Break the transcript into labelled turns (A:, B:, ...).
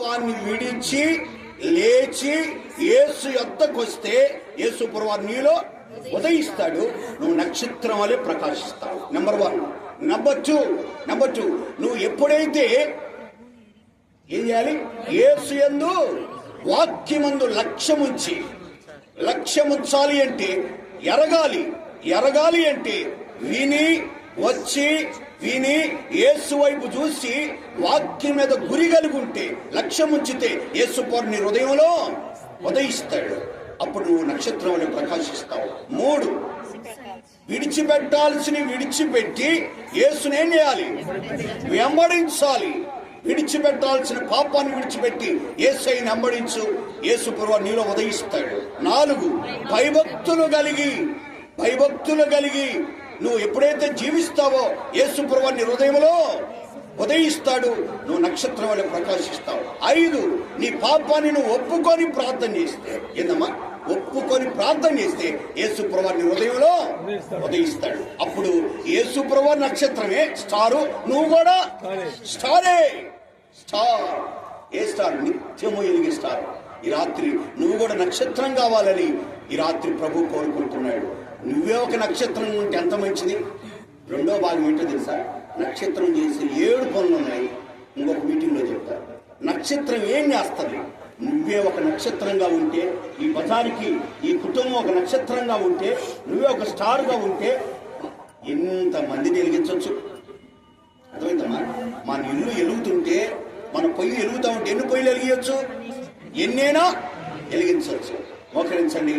A: వారిని విడిచి లేచి యేసు యొద్దకొస్తే యేసు ప్రభువు నీలో ఉదయిస్తాడు. నువ్వు నక్షత్రం వలె ప్రకాశిస్తావు. నెంబర్ 1. నెంబర్ టూ నువ్వు ఎప్పుడైతే ఏం చేయాలి? యేసు యందు వాక్యమందు లక్ష్యముంచాలి అంటే ఎరగాలి అంటే విని యేసు వైపు చూసి వాక్యం మీద గురి కలిగి ఉంటే లక్ష్యం ఉంచితే యేసు ప్రభువు నీ హృదయంలో ఉదయిస్తాడు. అప్పుడు నువ్వు నక్షత్రం అని ప్రకాశిస్తావు. 3, విడిచిపెట్టి యేసుని ఏం చేయాలి? వెంబడించాలి. విడిచిపెట్టాల్సిన పాపాన్ని విడిచిపెట్టి యేసయ్యని వెంబడించు. యేసు ప్రభువు నీలో ఉదయిస్తాడు. 4, భయభక్తులు కలిగి నువ్వు ఎప్పుడైతే జీవిస్తావో యేసు ప్రభువు నీ హృదయంలో ఉదయిస్తాడు. నువ్వు నక్షత్రం వల్ల ప్రకాశిస్తావు. 5, నీ పాపాన్ని నువ్వు ఒప్పుకొని ప్రార్థన చేస్తే యేసు ప్రభువు నీ హృదయంలో ఉదయిస్తాడు. అప్పుడు యేసు ప్రభువు నక్షత్రమే స్టారు, నువ్వు కూడా స్టారే. ఏ స్టార్? నిత్యము ఎలిగే స్టార్. ఈ రాత్రి నువ్వు కూడా నక్షత్రం కావాలని ఈ రాత్రి ప్రభు కోరుకుంటున్నాడు. నువ్వే ఒక నక్షత్రం ఉంటే ఎంత మంచిది. 2వ భాగం ఏంటో తెలుసా? నక్షత్రం చేసే 7 పనులు ఉన్నాయి. ఇంకొక మీటింగ్లో చెప్తారు. నక్షత్రం ఏం చేస్తుంది? నువ్వే ఒక నక్షత్రంగా ఉంటే, ఈ బజార్కి ఈ కుటుంబం ఒక నక్షత్రంగా ఉంటే, నువ్వే ఒక స్టార్గా ఉంటే ఎంతమందిని వెలిగించవచ్చు. అర్థమైందమ్మా? మన ఇల్లు వెలుగుతుంటే, మన పొయ్యి వెలుగుతా ఉంటే ఎన్ని పొయ్యిలు వెలిగించవచ్చు? ఎన్నైనా వెలిగించవచ్చు. మోకరించండి.